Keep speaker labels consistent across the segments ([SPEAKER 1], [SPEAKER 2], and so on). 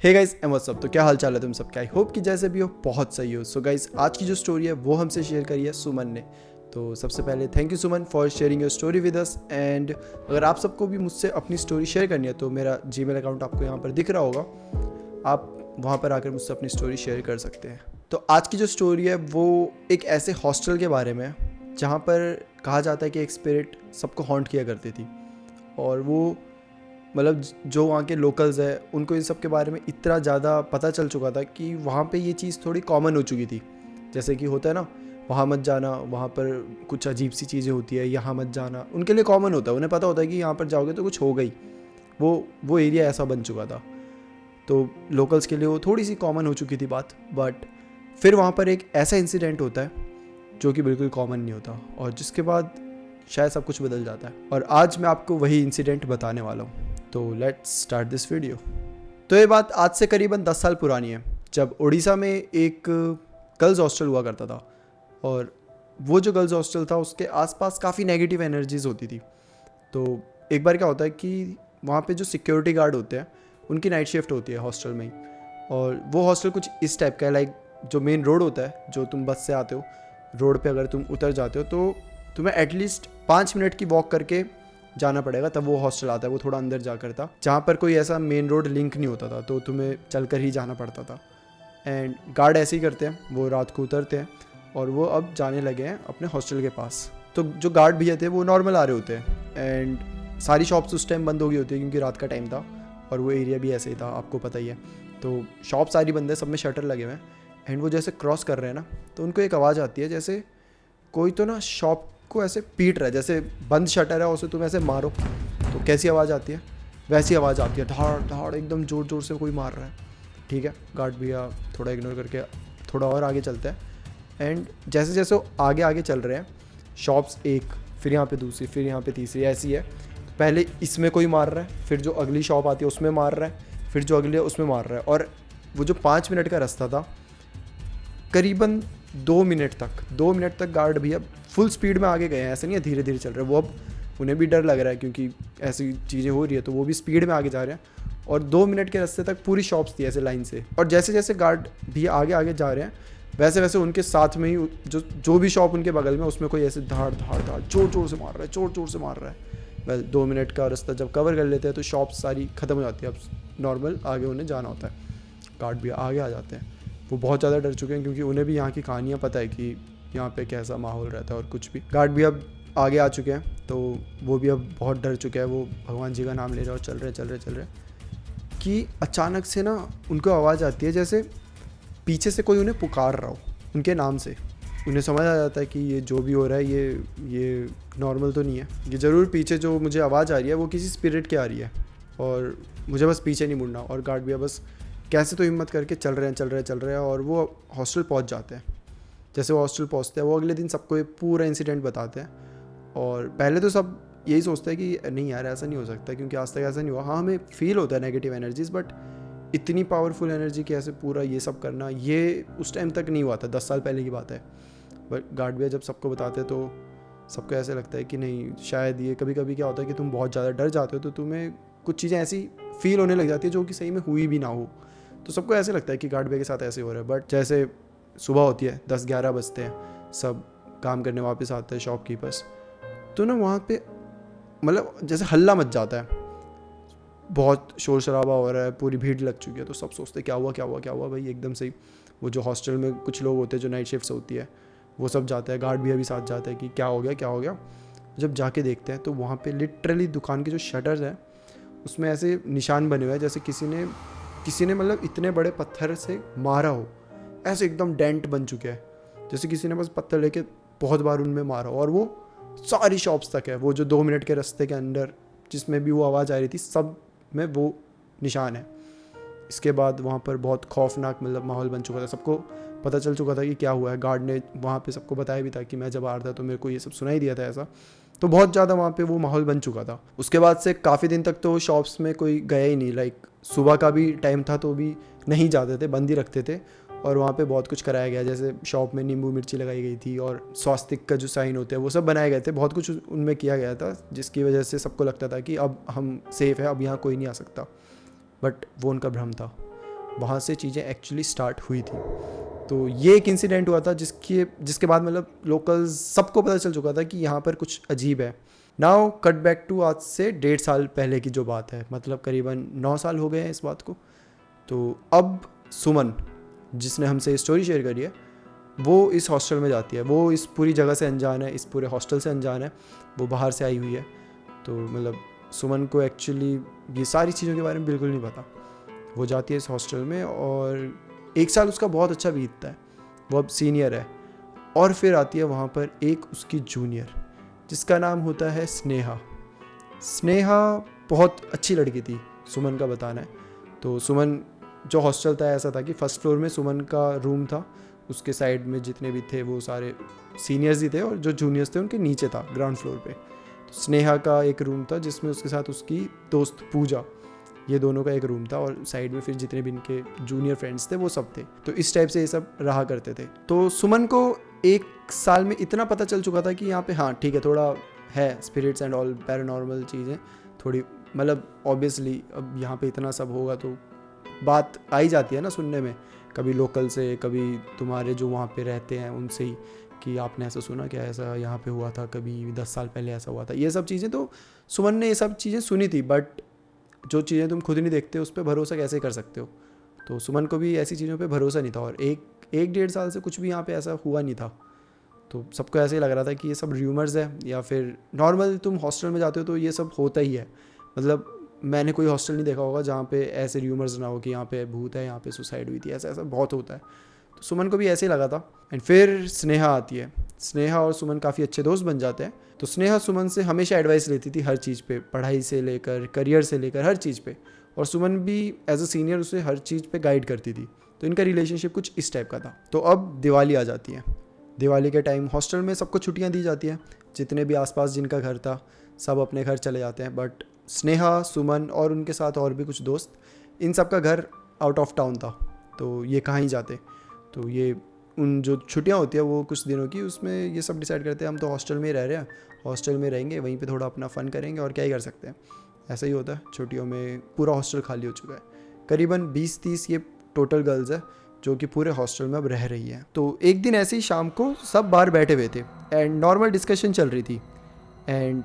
[SPEAKER 1] Hey guys and what's up. तो क्या हाल चाल है तुम सबका? आई होप कि जैसे भी हो बहुत सही हो। सो गाइस आज की जो स्टोरी है वो हमसे शेयर करी है सुमन ने। तो सबसे पहले thank you Suman for sharing your story with us. And अगर आप सबको भी मुझसे अपनी स्टोरी शेयर करनी है तो मेरा जीमेल अकाउंट आपको यहाँ पर दिख रहा होगा, आप वहाँ पर आकर मुझसे अपनी स्टोरी शेयर कर सकते हैं। तो आज की जो स्टोरी है वो एक ऐसे हॉस्टल के बारे में है जहाँ पर कहा जाता है कि एक स्पिरिट सबको हॉन्ट किया करती थी। और वो मतलब जो वहाँ के लोकल्स है उनको इन सब के बारे में इतना ज़्यादा पता चल चुका था कि वहाँ पे ये चीज़ थोड़ी कॉमन हो चुकी थी। जैसे कि होता है ना, वहाँ मत जाना, वहाँ पर कुछ अजीब सी चीज़ें होती है, यहाँ मत जाना, उनके लिए कॉमन होता है। उन्हें पता होता है कि यहाँ पर जाओगे तो कुछ हो गई। वो एरिया ऐसा बन चुका था, तो लोकल्स के लिए वो थोड़ी सी कॉमन हो चुकी थी बात। बट फिर वहाँ पर एक ऐसा इंसिडेंट होता है जो कि बिल्कुल कॉमन नहीं होता और जिसके बाद शायद सब कुछ बदल जाता है। और आज मैं आपको वही इंसिडेंट बताने वाला हूँ। तो लेट्स स्टार्ट दिस वीडियो। तो ये बात आज से करीबन 10 साल पुरानी है, जब उड़ीसा में एक गर्ल्स हॉस्टल हुआ करता था। और वो जो गर्ल्स हॉस्टल था उसके आसपास काफ़ी नेगेटिव एनर्जीज होती थी। तो एक बार क्या होता है कि वहाँ पे जो सिक्योरिटी गार्ड होते हैं उनकी नाइट शिफ्ट होती है हॉस्टल में ही। और वो हॉस्टल कुछ इस टाइप का है, लाइक जो मेन रोड होता है, जो तुम बस से आते हो, रोड पे अगर तुम उतर जाते हो तो तुम्हें एटलीस्ट 5 मिनट की वॉक करके जाना पड़ेगा, तब वो हॉस्टल आता है। वो थोड़ा अंदर जाकर था जहाँ पर कोई ऐसा मेन रोड लिंक नहीं होता था, तो तुम्हें चलकर ही जाना पड़ता था। एंड गार्ड ऐसे ही करते हैं, वो रात को उतरते हैं और वो अब जाने लगे हैं अपने हॉस्टल के पास। तो जो गार्ड भैया थे वो नॉर्मल आ रहे होते हैं एंड सारी शॉप्स उस टाइम बंद हो गई होती है क्योंकि रात का टाइम था और वो एरिया भी ऐसे ही था, आपको पता ही है। तो शॉप सारी बंद है, सब में शटर लगे हुए हैं। एंड वो जैसे क्रॉस कर रहे हैं ना, तो उनको एक आवाज़ आती है जैसे कोई तो ना शॉप को ऐसे पीट रहा है, जैसे बंद शटर है उसे तुम ऐसे मारो तो कैसी आवाज़ आती है वैसी आवाज़ आती है, धाड़ धाड़ एकदम ज़ोर ज़ोर से कोई मार रहा है। ठीक है, गार्ड भैया थोड़ा इग्नोर करके थोड़ा और आगे चलते हैं। एंड जैसे जैसे वो आगे आगे चल रहे हैं, शॉप्स एक, फिर यहाँ पे दूसरी, फिर यहाँ पे तीसरी, ऐसी है। पहले इसमें कोई मार रहा है, फिर जो अगली शॉप आती है उसमें मार रहा है, फिर जो अगली है उसमें मार रहा है। और वो जो 5 मिनट का रास्ता था, करीबन 2 मिनट तक गार्ड भैया फुल स्पीड में आगे गए हैं। ऐसे नहीं है धीरे धीरे चल रहे हैं, वो अब उन्हें भी डर लग रहा है क्योंकि ऐसी चीज़ें हो रही है, तो वो भी स्पीड में आगे जा रहे हैं। और 2 मिनट के रास्ते तक पूरी शॉप्स थी ऐसे लाइन से। और जैसे जैसे गार्ड भैया आगे आगे जा रहे हैं वैसे वैसे उनके साथ में ही जो भी शॉप उनके बगल में, उसमें कोई ऐसे धाड़ धाड़ धाड़ जोर जोर से मार रहा है, जोर जोर से मार रहा है। वेल 2 मिनट का रास्ता जब कवर कर लेते हैं तो शॉप सारी ख़त्म हो जाती है, अब नॉर्मल आगे उन्हें जाना होता है। गार्ड भैया आगे आ जाते हैं, वो बहुत ज़्यादा डर चुके हैं क्योंकि उन्हें भी यहाँ की कहानियाँ पता है कि यहाँ पे कैसा माहौल रहता है और कुछ भी। गार्ड भी अब आगे आ चुके हैं, तो वो भी अब बहुत डर चुके हैं। वो भगवान जी का नाम ले रहे और चल रहे कि अचानक से ना उनको आवाज़ आती है जैसे पीछे से कोई उन्हें पुकार रहा हो उनके नाम से। उन्हें समझ आ जाता है कि ये जो भी हो रहा है ये नॉर्मल तो नहीं है, ये ज़रूर पीछे जो मुझे आवाज़ आ रही है वो किसी स्पिरिट की आ रही है और मुझे बस पीछे नहीं मुड़ना। और गार्ड भी बस कैसे तो हिम्मत करके चल रहे हैं और वो हॉस्टल पहुंच जाते हैं। जैसे वो हॉस्टल पहुंचते हैं, वो अगले दिन सबको ये पूरा इंसिडेंट बताते हैं। और पहले तो सब यही सोचते हैं कि नहीं यार ऐसा नहीं हो सकता क्योंकि आज तक ऐसा नहीं हुआ। हाँ, हमें फील होता है नेगेटिव एनर्जीज, बट इतनी पावरफुल एनर्जी की ऐसे पूरा ये सब करना, ये उस टाइम तक नहीं हुआ था, 10 साल पहले की बात है। बट गार्ड भैया जब सबको बताते हैं तो सबको ऐसे लगता है कि नहीं, शायद ये कभी कभी क्या होता है कि तुम बहुत ज़्यादा डर जाते हो तो तुम्हें कुछ चीज़ें ऐसी फील होने लग जाती है जो कि सही में हुई भी ना हो। तो सबको ऐसे लगता है कि गार्ड भैया के साथ ऐसे हो रहा है। बट जैसे सुबह होती है, 10-11 बजते हैं, सब काम करने वापस आते हैं शॉपकीपर्स, तो ना वहाँ पे मतलब जैसे हल्ला मच जाता है, बहुत शोर शराबा हो रहा है, पूरी भीड़ लग चुकी है। तो सब सोचते हैं क्या हुआ भाई। एकदम से ही वो जो हॉस्टल में कुछ लोग होते हैं जो नाइट शिफ्ट्स होती है वो सब जाते हैं, गार्ड भैया भी साथ जाते हैं कि क्या हो गया। जब जाके देखते हैं तो वहाँ पे लिटरली दुकान के जो शटर्स हैं उसमें ऐसे निशान बने हुए हैं जैसे किसी ने मतलब इतने बड़े पत्थर से मारा हो, ऐसे एकदम डेंट बन चुके हैं जैसे किसी ने बस पत्थर लेके बहुत बार उनमें मारा हो। और वो सारी शॉप्स तक है, वो जो 2 मिनट के रास्ते के अंदर जिसमें भी वो आवाज़ आ रही थी सब में वो निशान है। इसके बाद वहाँ पर बहुत खौफनाक मतलब माहौल बन चुका था, सबको पता चल चुका था कि क्या हुआ है। गार्ड ने वहाँ पे सबको बताया भी था कि मैं जब आ रहा था तो मेरे को ये सब सुनाई दिया था ऐसा। तो बहुत ज़्यादा वहाँ पे वो माहौल बन चुका था। उसके बाद से काफ़ी दिन तक तो शॉप्स में कोई गया ही नहीं, लाइक सुबह का भी टाइम था तो भी नहीं जाते थे, बंद ही रखते थे। और वहाँ पे बहुत कुछ कराया गया, जैसे शॉप में नींबू मिर्ची लगाई गई थी और स्वास्तिक का जो साइन होते हैं वो सब बनाए गए थे, बहुत कुछ उनमें किया गया था जिसकी वजह से सबको लगता था कि अब हम सेफ़ है, अब यहाँ कोई नहीं आ सकता। बट वो उनका भ्रम था। वहाँ से चीज़ें एक्चुअली स्टार्ट हुई थी। तो ये एक इंसिडेंट हुआ था जिसके बाद मतलब लोकल्स सबको पता चल चुका था कि यहाँ पर कुछ अजीब है। नाउ कट बैक टू आज से 1.5 साल पहले की जो बात है, मतलब करीबन 9 साल हो गए हैं इस बात को। तो अब सुमन जिसने हमसे स्टोरी शेयर करी है वो इस हॉस्टल में जाती है। वो इस पूरी जगह से अनजान है, इस पूरे हॉस्टल से अनजान है, वो बाहर से आई हुई है। तो मतलब सुमन को एक्चुअली ये सारी चीज़ों के बारे में बिल्कुल नहीं पता। वो जाती है इस हॉस्टल में और 1 साल उसका बहुत अच्छा बीतता है। वो अब सीनियर है और फिर आती है वहाँ पर एक उसकी जूनियर जिसका नाम होता है स्नेहा। स्नेहा बहुत अच्छी लड़की थी, सुमन का बताना है। तो सुमन जो हॉस्टल था ऐसा था कि फर्स्ट फ्लोर में सुमन का रूम था, उसके साइड में जितने भी थे वो सारे सीनियर्स ही थे और जो जूनियर्स थे उनके नीचे था ग्राउंड फ्लोर पे। तो स्नेहा का एक रूम था जिसमें उसके साथ उसकी दोस्त पूजा, ये दोनों का एक रूम था और साइड में फिर जितने भी इनके जूनियर फ्रेंड्स थे वो सब थे। तो इस टाइप से ये सब रहा करते थे। तो सुमन को 1 साल में इतना पता चल चुका था कि यहाँ पे हाँ ठीक है थोड़ा है स्पिरिट्स एंड ऑल पैरानॉर्मल चीज़ें थोड़ी, मतलब ऑब्वियसली अब यहाँ पे इतना सब होगा तो बात आई जाती है ना सुनने में, कभी लोकल से, कभी तुम्हारे जो वहाँ पे रहते हैं उनसे ही कि आपने ऐसा सुना क्या, ऐसा यहाँ पे हुआ था कभी 10 साल पहले ऐसा हुआ था, ये सब चीज़ें। तो सुमन ने ये सब चीज़ें सुनी थी, बट जो चीज़ें तुम खुद नहीं देखते उस पर भरोसा कैसे कर सकते हो। तो सुमन को भी ऐसी चीज़ों पे भरोसा नहीं था और एक 1.5 साल से कुछ भी यहाँ पे ऐसा हुआ नहीं था। तो सबको ऐसे ही लग रहा था कि ये सब र्यूमर्स है या फिर नॉर्मल तुम हॉस्टल में जाते हो तो ये सब होता ही है। मतलब मैंने कोई हॉस्टल नहीं देखा होगा जहाँ पे ऐसे र्यूमर्स ना हो कि यहाँ पे भूत है, यहाँ पे सुसाइड हुई थी, ऐसा ऐसा बहुत होता है। तो सुमन को भी ऐसे ही लगा था। एंड फिर स्नेहा आती है। स्नेहा और सुमन काफ़ी अच्छे दोस्त बन जाते हैं। तो स्नेहा सुमन से हमेशा एडवाइस लेती थी हर चीज़ पे, पढ़ाई से लेकर करियर से लेकर हर चीज़ पे, और सुमन भी एज अ सीनियर उसे हर चीज़ पे गाइड करती थी। तो इनका रिलेशनशिप कुछ इस टाइप का था। तो अब दिवाली आ जाती है। दिवाली के टाइम हॉस्टल में सबको छुट्टियां दी जाती हैं, जितने भी आसपास जिनका घर था सब अपने घर चले जाते हैं। बट स्नेहा, सुमन और उनके साथ और भी कुछ दोस्त, इन सब का घर आउट ऑफ टाउन था, तो ये कहाँ ही जाते। तो ये उन जो छुट्टियाँ होती है वो कुछ दिनों की, उसमें ये सब डिसाइड करते हैं हम तो हॉस्टल में ही रह रहे हैं, हॉस्टल में रहेंगे, वहीं पे थोड़ा अपना फ़न करेंगे और क्या ही कर सकते हैं। ऐसा ही होता है, छुट्टियों में पूरा हॉस्टल खाली हो चुका है। करीबन 20-30 ये टोटल गर्ल्स है जो कि पूरे हॉस्टल में अब रह रही हैं। तो एक दिन ऐसे ही शाम को सब बाहर बैठे हुए थे एंड नॉर्मल डिस्कशन चल रही थी एंड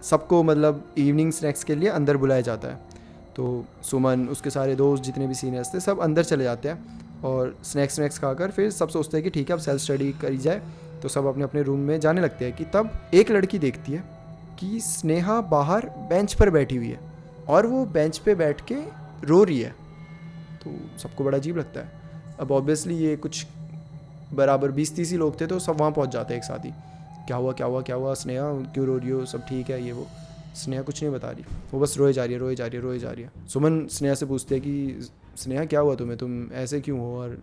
[SPEAKER 1] सबको मतलब इवनिंग स्नैक्स के लिए अंदर बुलाया जाता है। तो सुमन, उसके सारे दोस्त जितने भी सीनियर्स थे सब अंदर चले जाते हैं और स्नैक्स खाकर फिर सब सोचते हैं कि ठीक है अब सेल्फ स्टडी करी जाए। तो सब अपने अपने रूम में जाने लगते हैं कि तब एक लड़की देखती है कि स्नेहा बाहर बेंच पर बैठी हुई है और वो बेंच पे बैठ के रो रही है। तो सबको बड़ा अजीब लगता है। अब ऑब्वियसली ये कुछ बराबर 20-30 ही लोग थे तो सब वहाँ पहुँच जाते हैं एक साथ ही। क्या हुआ स्नेहा, क्यों रो रही हो, सब ठीक है ये वो। स्नेहा कुछ नहीं बता रही, वो बस रोए जा रही है। सुमन स्नेहा से पूछते हैं कि स्नेहा क्या हुआ तुम्हें, तुम ऐसे क्यों हो और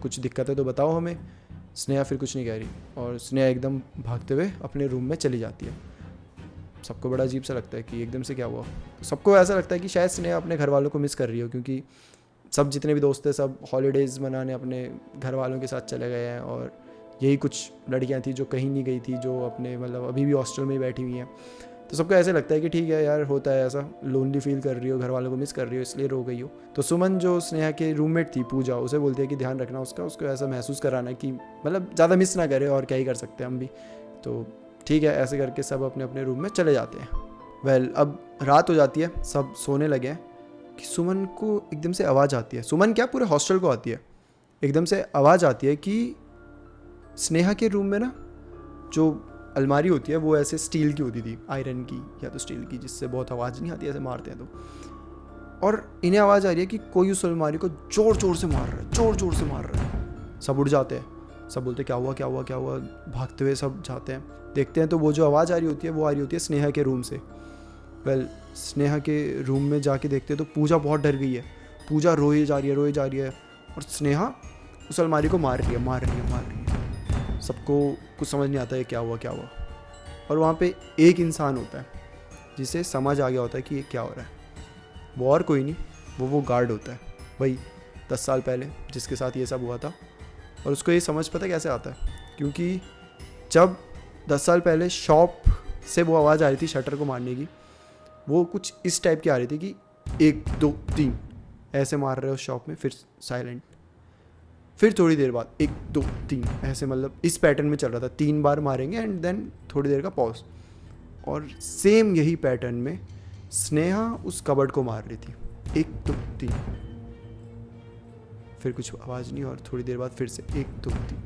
[SPEAKER 1] कुछ दिक्कत है तो बताओ हमें। स्नेहा फिर कुछ नहीं कह रही और स्नेहा एकदम भागते हुए अपने रूम में चली जाती है। सबको बड़ा अजीब सा लगता है कि एकदम से क्या हुआ। तो सबको ऐसा लगता है कि शायद स्नेहा अपने घर वालों को मिस कर रही हो, क्योंकि सब जितने भी दोस्त थे सब हॉलीडेज़ मनाने अपने घर वालों के साथ चले गए हैं और यही कुछ लड़कियां थी जो कहीं नहीं गई थी, जो अपने मतलब अभी भी हॉस्टल में ही बैठी हुई हैं। तो सबको ऐसे लगता है कि ठीक है यार, होता है ऐसा, लोनली फील कर रही हो, घर वालों को मिस कर रही हो इसलिए रो गई हो। तो सुमन जो स्नेहा के रूममेट थी पूजा, उसे बोलती है कि ध्यान रखना उसको ऐसा महसूस कराना कि मतलब ज़्यादा मिस ना करे, और क्या ही कर सकते हैं हम भी। तो ठीक है, ऐसे करके सब अपने अपने रूम में चले जाते हैं। वेल अब रात हो जाती है, सब सोने लगे हैं कि सुमन को एकदम से आवाज़ आती है। सुमन क्या, पूरे हॉस्टल को आती है। एकदम से आवाज़ आती है कि स्नेहा के रूम में ना जो अलमारी होती है वो ऐसे स्टील की होती थी, आयरन की या तो स्टील की, जिससे बहुत आवाज़ नहीं आती, ऐसे मारते हैं तो। और इन्हें आवाज़ आ रही है कि कोई उस अलमारी को ज़ोर ज़ोर से मार रहा है। सब उठ जाते हैं, सब बोलते क्या हुआ। भागते हुए सब जाते हैं, देखते हैं तो वो जो आवाज़ आ रही होती है वो आ रही होती है स्नेहा के रूम से। वेल स्नेहा के रूम में जाके देखते हैं तो पूजा बहुत डर गई है। पूजा रोए जा रही है और स्नेहा उस अलमारी को मार रही है। सबको कुछ समझ नहीं आता है क्या हुआ। और वहाँ पे एक इंसान होता है जिसे समझ आ गया होता है कि ये क्या हो रहा है। वो और कोई नहीं, वो गार्ड होता है, वही 10 साल पहले जिसके साथ ये सब हुआ था। और उसको ये समझ पता कैसे आता है, क्योंकि जब 10 साल पहले शॉप से वो आवाज़ आ रही थी शटर को मारने की, वो कुछ इस टाइप की आ रही थी कि 1 2 3, ऐसे मार रहे हो शॉप में, फिर साइलेंट, फिर थोड़ी देर बाद 1 2 3 ऐसे, मतलब इस पैटर्न में चल रहा था, 3 बार मारेंगे एंड देन थोड़ी देर का पॉज। और सेम यही पैटर्न में स्नेहा उस कबर्ड को मार रही थी, 1 2 3, फिर कुछ आवाज़ नहीं, और थोड़ी देर बाद फिर से 1 2 3।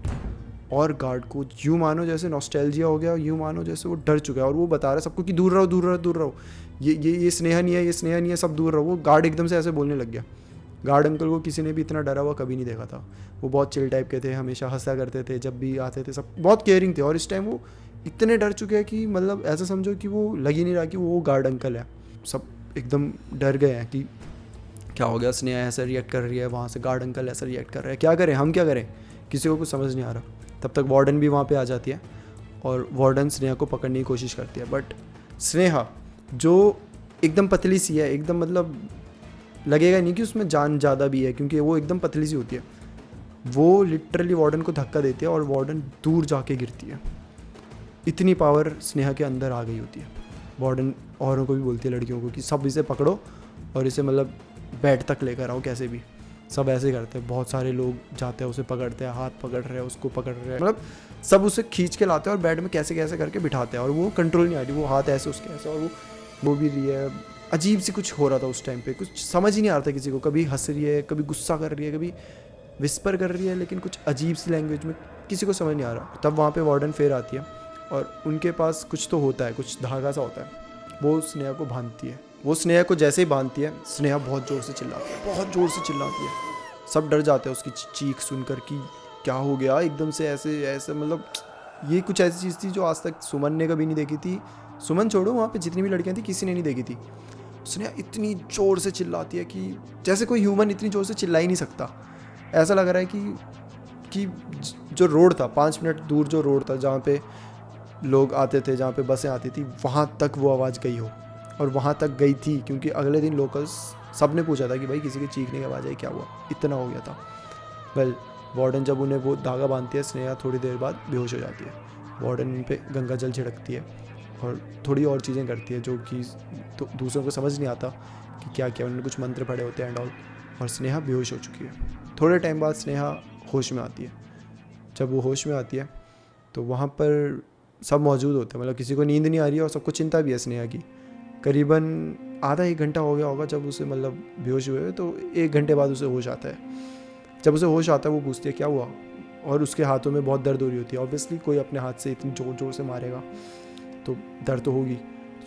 [SPEAKER 1] और गार्ड को यूँ मानो जैसे नॉस्टैल्जिया हो गया, यूँ मानो जैसे वो डर चुका है, और वो बता रहा है सबको कि दूर रहो दूर रहो दूर रहो, ये स्नेहा नहीं है, ये स्नेहा नहीं है, सब दूर रहो। वो गार्ड एकदम से ऐसे बोलने लग गया। गार्ड अंकल को किसी ने भी इतना डरा हुआ कभी नहीं देखा था। वो बहुत चिल टाइप के थे, हमेशा हंसा करते थे जब भी आते थे, सब बहुत केयरिंग थे। और इस टाइम वो इतने डर चुके हैं कि मतलब ऐसा समझो कि वो लग ही नहीं रहा कि वो गार्ड अंकल है। सब एकदम डर गए हैं कि क्या हो गया, स्नेहा ऐसा रिएक्ट कर रही है, वहाँ से गार्ड अंकल ऐसा रिएक्ट कर रहे हैं, क्या करें, हम क्या करें, किसी को कुछ समझ नहीं आ रहा। तब तक वार्डन भी वहाँ पे आ जाती है और वार्डन स्नेहा को पकड़ने की कोशिश करती है। बट स्नेहा जो एकदम पतली सी है, एकदम मतलब लगेगा नहीं कि उसमें जान ज़्यादा भी है, क्योंकि वो एकदम पतली सी होती है, वो लिटरली वार्डन को धक्का देती है और वार्डन दूर जाके गिरती है। इतनी पावर स्नेहा के अंदर आ गई होती है। वार्डन औरों को भी बोलती है, लड़कियों को, कि सब इसे पकड़ो और इसे मतलब बेड तक लेकर आओ कैसे भी। सब ऐसे करते हैं, बहुत सारे लोग जाते हैं, उसे पकड़ते हैं, हाथ पकड़ रहे हैं, उसको पकड़ रहे हैं, मतलब सब उसे खींच के लाते हैं और बेड में कैसे कैसे करके बिठाते हैं। और वो कंट्रोल नहीं आ रही, वो हाथ ऐसे उसके ऐसे, और वो भी रही है। अजीब सी कुछ हो रहा था उस टाइम पे, कुछ समझ ही नहीं आ रहा था किसी को, कभी हंस रही है, कभी गुस्सा कर रही है, कभी विस्पर कर रही है, लेकिन कुछ अजीब सी लैंग्वेज में, किसी को समझ नहीं आ रहा। तब वहाँ पे वार्डन फिर आती है और उनके पास कुछ तो होता है, कुछ धागा सा होता है, वो स्नेहा को बांधती है। वो स्नेहा को जैसे ही बांधती है, स्नेहा बहुत ज़ोर से चिल्लाती है, बहुत ज़ोर से चिल्लाती है। सब डर जाते हैं उसकी चीख सुनकर कि क्या हो गया एकदम से, ऐसे ऐसे, मतलब ये कुछ ऐसी चीज़ थी जो आज तक सुमन ने कभी नहीं देखी थी। सुमन छोड़ो, वहाँ पे जितनी भी लड़कियाँ थी किसी ने नहीं देखी थी। स्नेहा इतनी ज़ोर से चिल्लाती है कि जैसे कोई ह्यूमन इतनी ज़ोर से चिल्ला ही नहीं सकता। ऐसा लग रहा है कि जो रोड था, 5 मिनट दूर जो रोड था जहाँ पे लोग आते थे, जहाँ पे बसें आती थी, वहाँ तक वो आवाज़ गई हो। और वहाँ तक गई थी क्योंकि अगले दिन लोकल्स सब ने पूछा था कि भाई किसी की चीखने की आवाज़ आई, क्या हुआ, इतना हो गया था। वेल, वार्डन जब उन्हें वो धागा बांधती है, स्नेहा थोड़ी देर बाद बेहोश हो जाती है। वार्डन उन पर गंगा जल छिड़कती है और थोड़ी और चीज़ें करती है जो कि तो दूसरों को समझ नहीं आता कि क्या क्या, उन्होंने कुछ मंत्र पढ़े होते हैं एंड ऑल। और स्नेहा बेहोश हो चुकी है। थोड़े टाइम बाद स्नेहा होश में आती है। जब वो होश में आती है तो वहाँ पर सब मौजूद होते हैं, मतलब किसी को नींद नहीं आ रही है और सबको चिंता भी है स्नेहा की। करीबन आधा 1 घंटा हो गया होगा जब उसे मतलब बेहोश हुए, तो 1 घंटे बाद उसे होश आता है। जब उसे होश आता है वो पूछती है क्या हुआ, और उसके हाथों में बहुत दर्द हो रही होती है। ऑब्वियसली कोई अपने हाथ से इतनी ज़ोर ज़ोर से मारेगा तो दर्द तो होगी।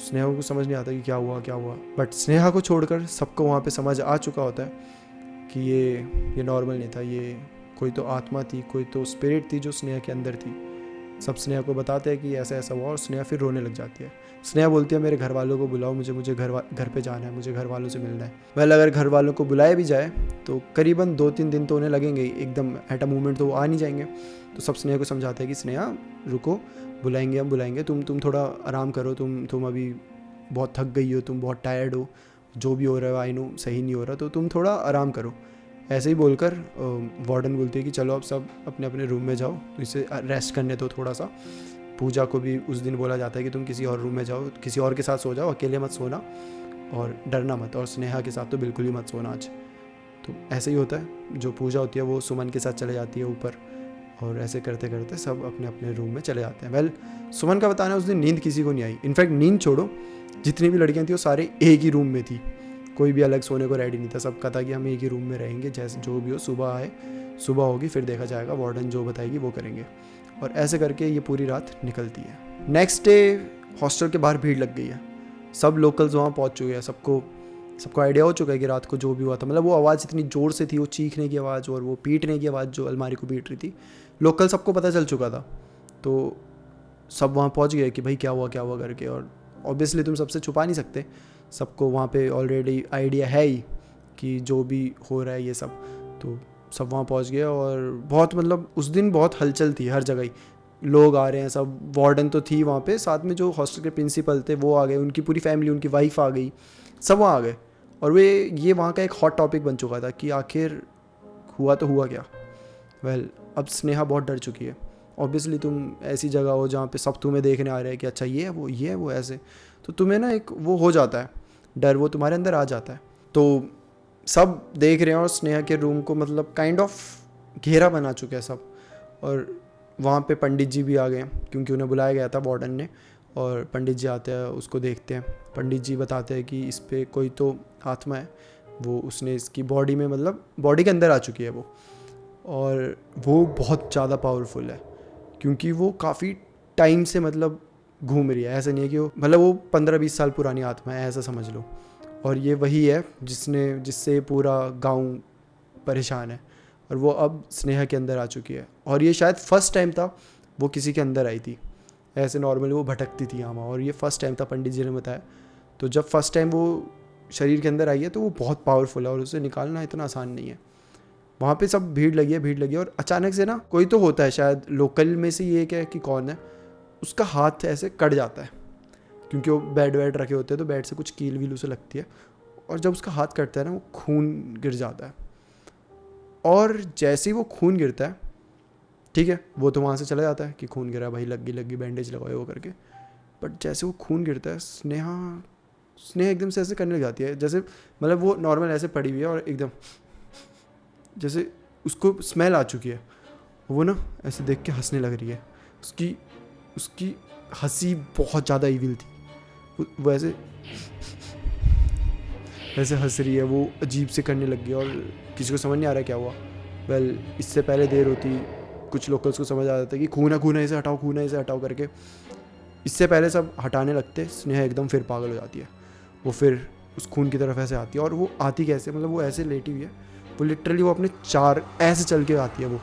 [SPEAKER 1] स्नेहा को समझ नहीं आता कि क्या हुआ क्या हुआ। बट स्नेहा को छोड़कर सबको वहाँ पे समझ आ चुका होता है कि ये नॉर्मल नहीं था, ये कोई तो आत्मा थी, कोई तो स्पिरिट थी जो स्नेहा के अंदर थी। सब स्नेहा को बताते हैं कि ऐसा ऐसा हुआ और स्नेहा फिर रोने लग जाती है। स्नेहा बोलती है मेरे घर वालों को बुलाओ, मुझे घर पे जाना है, मुझे घर वालों से मिलना है। वेल, अगर घर वालों को बुलाया भी जाए तो करीबन 2-3 दिन तो उन्हें लगेंगे ही, एकदम एट अ मोमेंट तो वो आ नहीं जाएंगे। तो सब स्नेहा को समझाते हैं कि स्नेहा रुको, बुलाएंगे हम बुलाएंगे, तुम थोड़ा आराम करो, तुम अभी बहुत थक गई हो, तुम बहुत टायर्ड हो, जो भी हो रहा है आई नो सही नहीं हो रहा, तो तुम थोड़ा आराम करो। ऐसे ही बोलकर वार्डन बोलती है कि चलो अब सब अपने अपने रूम में जाओ, तो इसे रेस्ट करने दो थोड़ा सा। पूजा को भी उस दिन बोला जाता है कि तुम किसी और रूम में जाओ, किसी और के साथ सो जाओ, अकेले मत सोना और डरना मत, और स्नेहा के साथ तो बिल्कुल ही मत सोना आज। तो ऐसे ही होता है, जो पूजा होती है वो सुमन के साथ चले जाती है ऊपर, और ऐसे करते करते सब अपने अपने रूम में चले जाते हैं। वेल, सुमन का बताना उस दिन नींद किसी को नहीं आई। इनफैक्ट नींद छोड़ो, जितनी भी लड़कियाँ थी वो सारे एक ही रूम में थी, कोई भी अलग सोने को रेडी नहीं था। सबका था कि हम एक ही रूम में रहेंगे, जैसे जो भी हो, सुबह आए सुबह होगी फिर देखा जाएगा, वार्डन जो बताएगी वो करेंगे। और ऐसे करके ये पूरी रात निकलती है। नेक्स्ट डे हॉस्टल के बाहर भीड़ लग गई है, सब लोकल्स वहाँ पहुँच चुके हैं, सबको आइडिया हो चुका है कि रात को जो भी हुआ था, मतलब वो आवाज़ इतनी ज़ोर से थी, वो चीखने की आवाज़ और वो पीटने की आवाज़ जो अलमारी को पीट रही थी, लोकल सबको पता चल चुका था। तो सब वहाँ पहुँच गए कि भाई क्या हुआ करके। और ऑब्वियसली तुम सबसे छुपा नहीं सकते, सबको वहाँ पे ऑलरेडी आइडिया है ही कि जो भी हो रहा है ये सब। तो सब वहाँ पहुँच गए और बहुत मतलब उस दिन बहुत हलचल थी, हर जगह ही लोग आ रहे हैं सब। वार्डन तो थी वहाँ पे, साथ में जो हॉस्टल के प्रिंसिपल थे वो आ गए, उनकी पूरी फैमिली, उनकी वाइफ आ गई, सब वहाँ आ गए। और ये वहाँ का एक हॉट टॉपिक बन चुका था कि आखिर हुआ तो हुआ क्या। वेल, अब स्नेहा बहुत डर चुकी है। ऑब्वियसली तुम ऐसी जगह हो जहाँ पे सब तुम्हें देखने आ रहे हैं कि अच्छा ये है वो ऐसे, तो तुम्हें ना एक वो हो जाता है डर, वो तुम्हारे अंदर आ जाता है। तो सब देख रहे हैं और स्नेहा के रूम को मतलब काइंड ऑफ घेरा बना चुके हैं सब। और वहाँ पे पंडित जी भी आ गए क्योंकि उन्हें बुलाया गया था वार्डन ने। और पंडित जी आते हैं, उसको देखते हैं। पंडित जी बताते हैं कि इस पे कोई तो आत्मा है, वो उसने इसकी बॉडी में मतलब बॉडी के अंदर आ चुकी है वो। और वो बहुत ज़्यादा पावरफुल है क्योंकि वो काफ़ी टाइम से मतलब घूम रही है। ऐसा नहीं है कि वो मतलब वो 15-20 साल पुरानी आत्मा है, ऐसा समझ लो। और ये वही है जिससे पूरा गांव परेशान है। और वो अब स्नेहा के अंदर आ चुकी है। और ये शायद फर्स्ट टाइम था वो किसी के अंदर आई थी। ऐसे नॉर्मली वो भटकती थी यहाँ, और ये फर्स्ट टाइम था, पंडित जी ने बताया। तो जब फर्स्ट टाइम वो शरीर के अंदर आई है तो वो बहुत पावरफुल है और उसे निकालना इतना आसान नहीं है। वहाँ पे सब भीड़ लगी है और अचानक से ना कोई तो होता है, शायद लोकल में से ये क्या है कि कौन है, उसका हाथ ऐसे कट जाता है क्योंकि वो बेड वेड रखे होते हैं तो बेड से कुछ कील वील उसे लगती है। और जब उसका हाथ कटता है ना, वो खून गिर जाता है। और जैसे ही वो खून गिरता है, ठीक है, वो तो वहाँ से चला जाता है कि खून गिरा भाई, लगी बैंडेज लगाए वो करके। बट जैसे वो खून गिरता है, स्नेहा एकदम से ऐसे करने लग जाती है, जैसे मतलब वो नॉर्मल ऐसे पड़ी हुई है और एकदम जैसे उसको स्मेल आ चुकी है। वो ना ऐसे देख के हंसने लग रही है। उसकी हंसी बहुत ज़्यादा ईविल थी। वो ऐसे हंस रही है, वो अजीब से करने लग गई और किसी को समझ नहीं आ रहा क्या हुआ। वेल, इससे पहले देर होती कुछ लोकल्स को समझ आ जाता है कि खून है इसे हटाओ करके। इससे पहले सब हटाने लगते, स्नेहा एकदम फिर पागल हो जाती है। वो फिर उस खून की तरफ ऐसे आती है। और वो आती कैसे, मतलब वो ऐसे लेटी हुई है, वो लिटरली वो अपने 4 ऐसे चल के आती है वो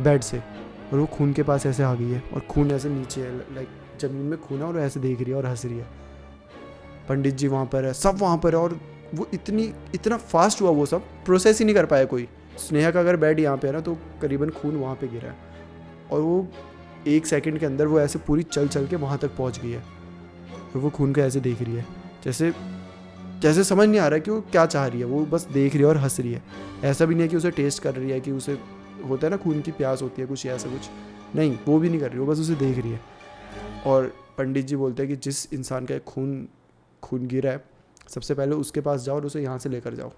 [SPEAKER 1] बेड से, और वो खून के पास ऐसे आ गई है और खून ऐसे नीचे है, लाइक ज़मीन में खून है, और ऐसे देख रही है और हंस रही है। पंडित जी वहाँ पर है, सब वहाँ पर है। और वो इतना फास्ट हुआ, वो सब प्रोसेस ही नहीं कर पाया कोई। स्नेहा का अगर बेड यहाँ पे है ना, तो करीबन खून वहाँ पे गिरा है। और वो 1 सेकंड के अंदर वो ऐसे पूरी चल के वहाँ तक पहुँच गई है। और वो खून को ऐसे देख रही है, जैसे समझ नहीं आ रहा है कि वो क्या चाह रही है। वो बस देख रही है और हंस रही है। ऐसा भी नहीं है कि उसे टेस्ट कर रही है, कि उसे होता है ना खून की प्यास होती है कुछ ऐसा कुछ, नहीं, वो भी नहीं कर रही, वो बस उसे देख रही है। और पंडित जी बोलते हैं कि जिस इंसान का खून गिरा है, सबसे पहले उसके पास जाओ और उसे यहाँ से लेकर जाओ।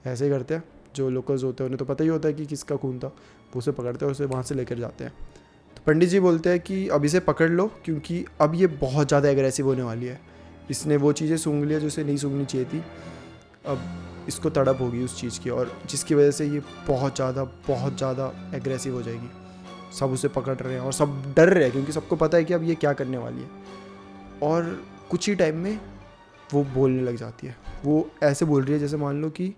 [SPEAKER 1] ऐसे ही करते हैं, जो लोकल्स होते हैं उन्हें तो पता ही होता है कि किसका खून था। वो उसे पकड़ते हैं और उसे वहाँ से लेकर जाते हैं। तो पंडित जी बोलते हैं कि अब इसे पकड़ लो क्योंकि अब ये बहुत ज़्यादा एग्रेसिव होने वाली है। इसने वो चीज़ें सूंघ लिया जो इसे नहीं सूंघनी चाहिए थी। अब इसको तड़प होगी उस चीज़ की, और जिसकी वजह से ये बहुत ज़्यादा एग्रेसिव हो जाएगी। सब उसे पकड़ रहे हैं और सब डर रहे हैं क्योंकि सबको पता है कि अब ये क्या करने वाली है। और कुछ ही टाइम में वो बोलने लग जाती है। वो ऐसे बोल रही है जैसे मान लो कि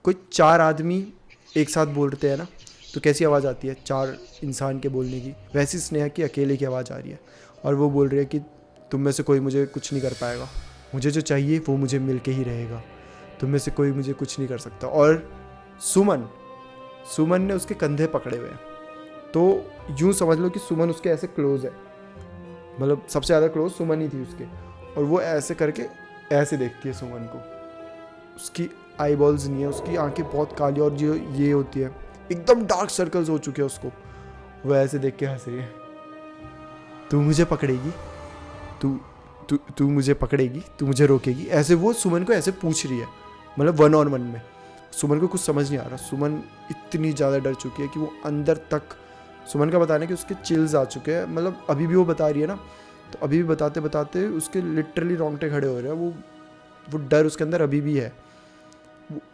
[SPEAKER 1] कोई 4 आदमी एक साथ बोलते हैं ना, तो कैसी आवाज़ आती है 4 इंसान के बोलने की, वैसी स्नेहा की अकेले की आवाज़ आ रही है। और वो बोल रही है कि तुम में से कोई मुझे कुछ नहीं कर पाएगा, मुझे जो चाहिए वो मुझे मिल के ही रहेगा, तुम में से कोई मुझे कुछ नहीं कर सकता। और सुमन ने उसके कंधे पकड़े हुए हैं, तो यूँ समझ लो कि सुमन उसके ऐसे क्लोज है, मतलब सबसे ज़्यादा क्लोज सुमन ही थी उसके। और वो ऐसे करके ऐसे देखती है सुमन को। उसकी आई बॉल्स नहीं है, उसकी आंखें बहुत काली, और जो ये होती है एकदम डार्क सर्कल्स हो चुके हैं उसको। वो ऐसे देख के हंस रही है। तू मुझे पकड़ेगी, तू मुझे पकड़ेगी, तू मुझे रोकेगी, ऐसे वो सुमन को ऐसे पूछ रही है, मतलब 1 on 1 में। सुमन को कुछ समझ नहीं आ रहा। सुमन इतनी ज़्यादा डर चुकी है कि वो अंदर तक, सुमन का बताना है कि उसके चिल्स आ चुके हैं, मतलब अभी भी वो बता रही है ना, तो अभी भी बताते बताते उसके लिटरली रोंगटे खड़े हो रहे हैं। वो डर उसके अंदर अभी भी है।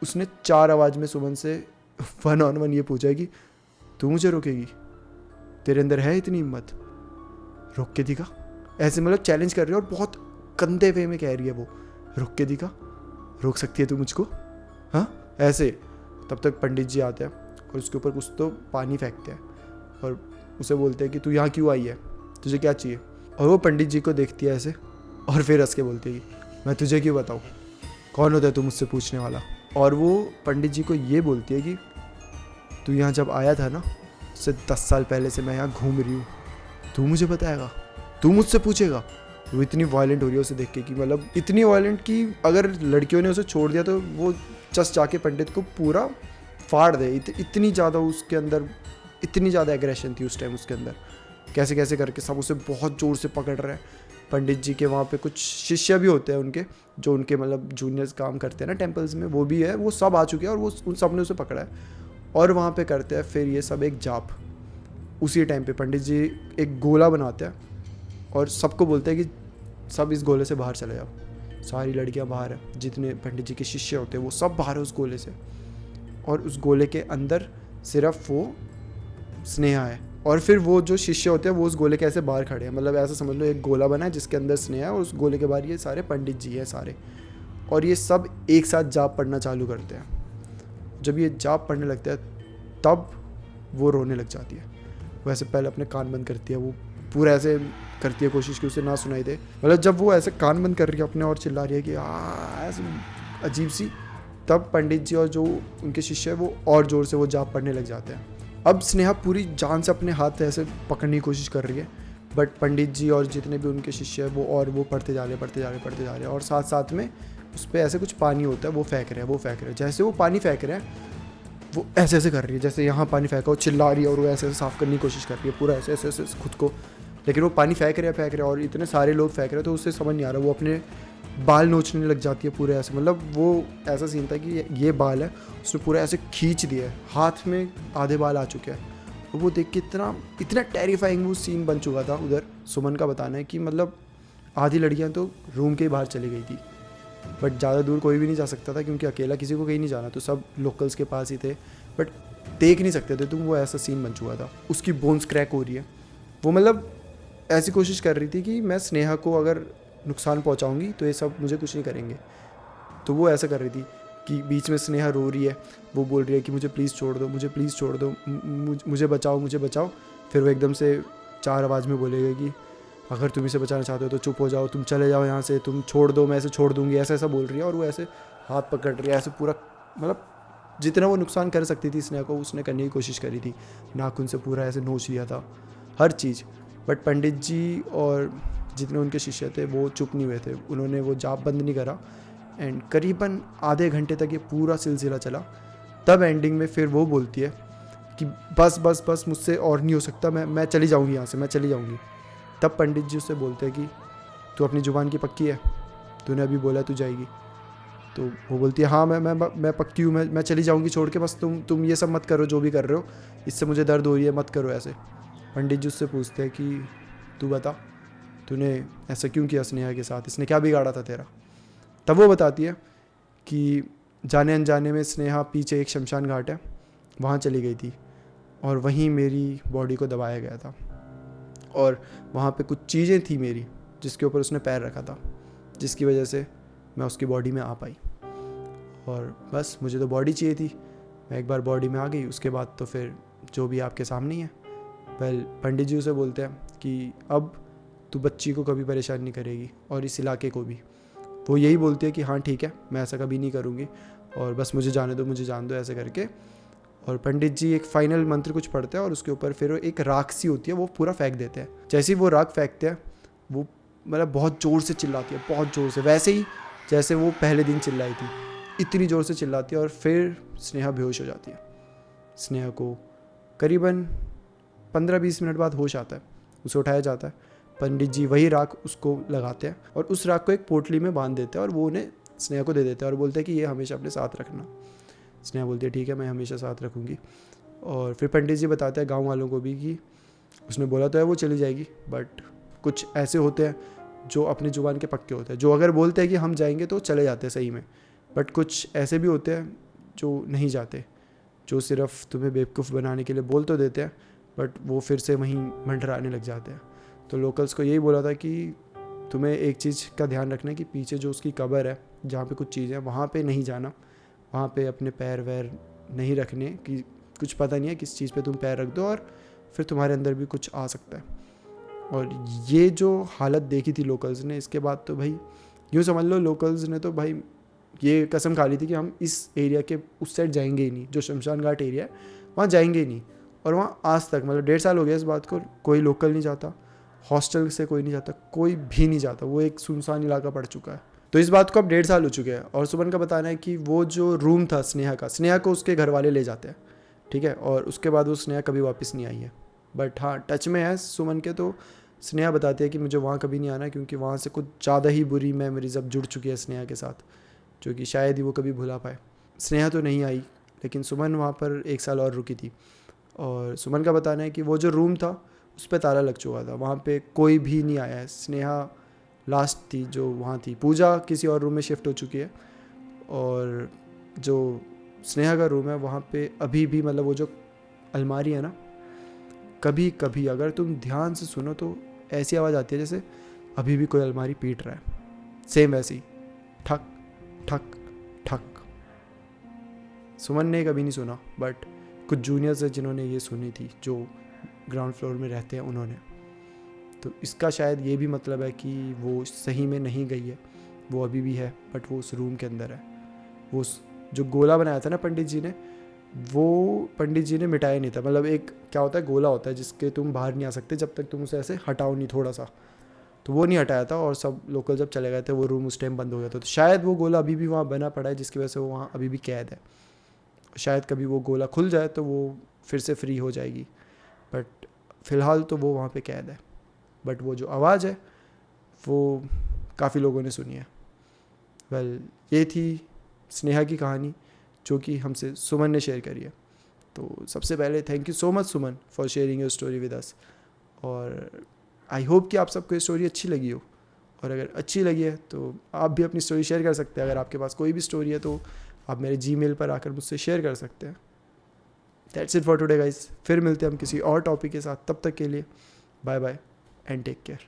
[SPEAKER 1] उसने 4 आवाज़ में सुमन से 1 on 1 ये पूछा है कि तू मुझे रोकेगी, तेरे अंदर है इतनी हिम्मत, रोक के दिखा। ऐसे मतलब चैलेंज कर रही है और बहुत गंदे वे में कह रही है वो, रोक के दिखा, रोक सकती है तू मुझको, हाँ ऐसे। तब तक पंडित जी आते हैं और उसके ऊपर कुछ तो पानी फेंकते हैं और उसे बोलते हैं कि तू यहाँ क्यों आई है, तुझे क्या चाहिए। और वो पंडित जी को देखती है ऐसे और फिर हंस के बोलती है कि मैं तुझे क्यों बताऊँ, कौन होता है तू मुझसे पूछने वाला। और वो पंडित जी को ये बोलती है कि तू यहाँ जब आया था ना, उससे 10 साल पहले से मैं यहाँ घूम रही हूँ, तू मुझे बताएगा, तू मुझसे पूछेगा। वो इतनी वायलेंट हो रही है उसे देख के कि मतलब इतनी वायलेंट कि अगर लड़कियों ने उसे छोड़ दिया तो वो जस्ट जाके पंडित को पूरा फाड़ दे। इतनी ज़्यादा उसके अंदर, इतनी ज़्यादा एग्रेशन थी उस टाइम उसके अंदर। कैसे कैसे करके सब उसे बहुत ज़ोर से पकड़ रहे हैं। पंडित जी के वहाँ पे कुछ शिष्य भी होते हैं उनके, जो उनके मतलब जूनियर्स काम करते हैं ना टेम्पल्स में, वो भी है, वो सब आ चुके हैं और वो उन सब ने उसे पकड़ा है और वहाँ पे करते हैं फिर ये सब एक जाप। उसी टाइम पे पंडित जी एक गोला बनाते हैं और सबको बोलते हैं कि सब इस गोले से बाहर चले जाओ। सारी लड़कियाँ बाहर हैं, जितने पंडित जी के शिष्य होते हैं वो सब बाहर है उस गोले से, और उस गोले के अंदर सिर्फ वो स्नेहा है। और फिर वो जो शिष्य होते हैं वो उस गोले के ऐसे बाहर खड़े हैं, मतलब ऐसा समझ लो एक गोला बना है जिसके अंदर स्नेहा है और उस गोले के बाहर ये सारे पंडित जी हैं सारे, और ये सब एक साथ जाप पढ़ना चालू करते हैं। जब ये जाप पढ़ने लगता है तब वो रोने लग जाती है। वैसे पहले अपने कान बंद करती है, वो पूरा ऐसे करती है कोशिश कि उसे ना सुनाई दे, मतलब जब वो ऐसे कान बंद कर रही है अपने और चिल्ला रही है कि ऐसे अजीब सी, तब पंडित जी और जो उनके शिष्य है वो और ज़ोर से वो जाप पढ़ने लग जाते हैं। अब स्नेहा पूरी जान से अपने हाथ ऐसे पकड़ने की कोशिश कर रही है, बट पंडित जी और जितने भी उनके शिष्य है वो पढ़ते जा रहे हैं और साथ साथ में उस पर ऐसे कुछ पानी होता है वो फेंक रहे हैं। जैसे वो पानी फेंक रहे हैं वो ऐसे ऐसे कर रही है, जैसे यहाँ पानी फेंका, वो चिल्ला रही है और वो ऐसे ऐसे साफ़ करने की कोशिश कर रही है पूरा ऐसे ऐसे ऐसे खुद को, लेकिन वो पानी फेंक रहे हैं और इतने सारे लोग फेंक रहे हैं तो उससे समझ नहीं आ रहा, वो अपने बाल नोचने लग जाती है पूरे ऐसे, मतलब वो ऐसा सीन था कि ये बाल है उसने पूरा ऐसे खींच दिया है, हाथ में आधे बाल आ चुके हैं। तो वो देख के इतना टेरिफाइंग वो सीन बन चुका था उधर। सुमन का बताना है कि मतलब आधी लड़कियां तो रूम के बाहर चली गई थी, बट ज़्यादा दूर कोई भी नहीं जा सकता था क्योंकि अकेला किसी को कहीं नहीं जाना, तो सब लोकल्स के पास ही थे, बट देख नहीं सकते थे तुम, वो ऐसा सीन बन चुका था। उसकी बोन्स क्रैक हो रही है, वो मतलब ऐसी कोशिश कर रही थी कि मैं स्नेहा को अगर नुकसान पहुंचाऊंगी तो ये सब मुझे कुछ नहीं करेंगे, तो वो ऐसा कर रही थी कि बीच में स्नेहा रो रही है, वो बोल रही है कि मुझे प्लीज़ छोड़ दो, मुझे बचाओ। फिर वो एकदम से 4 आवाज़ में बोलेगा कि अगर तुम इसे बचाना चाहते हो तो चुप हो जाओ, तुम चले जाओ यहाँ से, तुम छोड़ दो, मैं इसे छोड़ दूँगी, ऐसा बोल रही है। और वो ऐसे हाथ पकड़ रही है, ऐसे पूरा मतलब जितना वो नुकसान कर सकती थी स्नेहा को उसने करने की कोशिश करी थी, नाखून से पूरा ऐसे नोच लिया था हर चीज़। बट पंडित जी और जितने उनके शिष्य थे वो चुप नहीं हुए थे, उन्होंने वो जाप बंद नहीं करा एंड करीबन आधे घंटे तक ये पूरा सिलसिला चला। तब एंडिंग में फिर वो बोलती है कि बस मुझसे और नहीं हो सकता, मैं चली जाऊँगी यहाँ से, मैं चली जाऊँगी। तब पंडित जी उससे बोलते हैं कि तू अपनी ज़ुबान की पक्की है, तूने अभी बोला तू जाएगी। तो वो बोलती है हाँ मैं पक्की हूँ, मैं चली जाऊँगी छोड़ के, बस तुम ये सब मत करो जो भी कर रहे हो, इससे मुझे दर्द हो रही है, मत करो ऐसे। पंडित जी उससे पूछते हैं कि तू बता तूने ऐसा क्यों किया स्नेहा के साथ, इसने क्या बिगाड़ा था तेरा। तब वो बताती है कि जाने अनजाने में स्नेहा पीछे एक शमशान घाट है वहाँ चली गई थी और वहीं मेरी बॉडी को दबाया गया था और वहाँ पे कुछ चीज़ें थी मेरी जिसके ऊपर उसने पैर रखा था, जिसकी वजह से मैं उसकी बॉडी में आ पाई। और बस मुझे तो बॉडी चाहिए थी, मैं एक बार बॉडी में आ गई, उसके बाद तो फिर जो भी आपके सामने ही है। पंडित जी उसे बोलते हैं कि अब तू बच्ची को कभी परेशान नहीं करेगी और इस इलाके को भी। वो यही बोलती है कि हाँ ठीक है, मैं ऐसा कभी नहीं करूँगी और बस मुझे जाने दो, मुझे जान दो, ऐसे करके। और पंडित जी एक फाइनल मंत्र कुछ पढ़ते हैं और उसके ऊपर फिर एक राख सी होती है वो पूरा फेंक देते हैं। जैसे ही वो राख फेंकते हैं वो मतलब बहुत ज़ोर से चिल्लाती है, बहुत ज़ोर से, वैसे ही जैसे वो पहले दिन चिल्लाई थी, इतनी ज़ोर से चिल्लाती है और फिर स्नेहा बेहोश हो जाती है। स्नेहा को करीबन 15-20 मिनट बाद होश आता है, उसे उठाया जाता है। पंडित जी वही राख उसको लगाते हैं और उस राख को एक पोटली में बांध देते हैं और वो उन्हें स्नेहा को दे देते हैं और बोलते हैं कि ये हमेशा अपने साथ रखना। स्नेहा बोलती है ठीक है, मैं हमेशा साथ रखूँगी। और फिर पंडित जी बताते हैं गाँव वालों को भी कि उसने बोला तो है वो चली जाएगी, बट कुछ ऐसे होते हैं जो अपनी ज़ुबान के पक्के होते हैं, जो अगर बोलते हैं कि हम जाएंगे तो चले जाते हैं सही में, बट कुछ ऐसे भी होते हैं जो नहीं जाते, जो सिर्फ तुम्हें बेवकूफ़ बनाने के लिए बोल तो देते हैं बट वो फिर से वहीं मंडराने लग जाते हैं। तो लोकल्स को यही बोला था कि तुम्हें एक चीज़ का ध्यान रखना है कि पीछे जो उसकी कब्र है जहाँ पे कुछ चीज़ें हैं वहाँ पे नहीं जाना, वहाँ पे अपने पैर वैर नहीं रखने कि कुछ पता नहीं है किस चीज़ पे तुम पैर रख दो और फिर तुम्हारे अंदर भी कुछ आ सकता है। और ये जो हालत देखी थी लोकल्स ने, इसके बाद तो भाई यूँ समझ लो लोकल्स ने तो भाई ये कसम खा ली थी कि हम इस एरिया के उस साइड जाएंगे ही नहीं, जो शमशान घाट एरिया है वहाँ जाएंगे ही नहीं। और वहाँ आज तक मतलब 1.5 साल हो गया इस बात को, कोई लोकल नहीं जाता, हॉस्टल से कोई नहीं जाता, कोई भी नहीं जाता, वो एक सुनसान इलाका पड़ चुका है। तो इस बात को अब 1.5 साल हो चुके हैं। और सुमन का बताना है कि वो जो रूम था स्नेहा को उसके घर वाले ले जाते हैं, ठीक है, और उसके बाद वो स्नेहा कभी वापस नहीं आई है। बट हाँ टच में है सुमन के, तो स्नेहा बताती है कि मुझे वहाँ कभी नहीं आना क्योंकि वहाँ से कुछ ज़्यादा ही बुरी मेमोरीज अब जुड़ चुकी है स्नेहा के साथ, जो कि शायद ही वो कभी भुला पाए। स्नेहा तो नहीं आई, लेकिन सुमन वहाँ पर 1 साल और रुकी थी। और सुमन का बताना है कि वो जो रूम था उस पर ताला लग चुका था, वहाँ पे कोई भी नहीं आया है। स्नेहा लास्ट थी जो वहाँ थी, पूजा किसी और रूम में शिफ्ट हो चुकी है। और जो स्नेहा का रूम है वहाँ पे अभी भी मतलब वो जो अलमारी है ना, कभी कभी अगर तुम ध्यान से सुनो तो ऐसी आवाज़ आती है जैसे अभी भी कोई अलमारी पीट रहा है, सेम वैसी, ठक ठक ठक। सुमन ने कभी नहीं सुना, बट कुछ जूनियर्स है जिन्होंने ये सुनी थी, जो ग्राउंड फ्लोर में रहते हैं उन्होंने। तो इसका शायद ये भी मतलब है कि वो सही में नहीं गई है, वो अभी भी है, बट वो उस रूम के अंदर है। वो जो गोला बनाया था ना पंडित जी ने, वो पंडित जी ने मिटाया नहीं था। मतलब एक क्या होता है, गोला होता है जिसके तुम बाहर नहीं आ सकते जब तक तुम उसे ऐसे हटाओ नहीं थोड़ा सा, तो वो नहीं हटाया था। और सब लोकल जब चले गए थे वो रूम उस टाइम बंद हो गया था। तो शायद वो गोला अभी भी वहाँ बना पड़ा है, जिसकी वजह से वो वहाँ अभी भी कैद है। शायद कभी वो गोला खुल जाए तो वो फिर से फ्री हो जाएगी, बट फ़िलहाल तो वो वहाँ पे कैद है। बट वो जो आवाज़ है वो काफ़ी लोगों ने सुनी है। वेल, ये थी स्नेहा की कहानी जो कि हमसे सुमन ने शेयर करी है। तो सबसे पहले thank you so much Suman for sharing your story with us. और आई होप कि आप सबको ये स्टोरी अच्छी लगी हो, और अगर अच्छी लगी है तो आप भी अपनी स्टोरी शेयर कर सकते हैं। अगर आपके पास कोई भी स्टोरी है तो आप मेरे जीमेल पर आकर मुझसे शेयर कर सकते हैं। That's it for today guys, फिर मिलते हैं हम किसी और टॉपिक के साथ। तब तक के लिए bye bye and take care.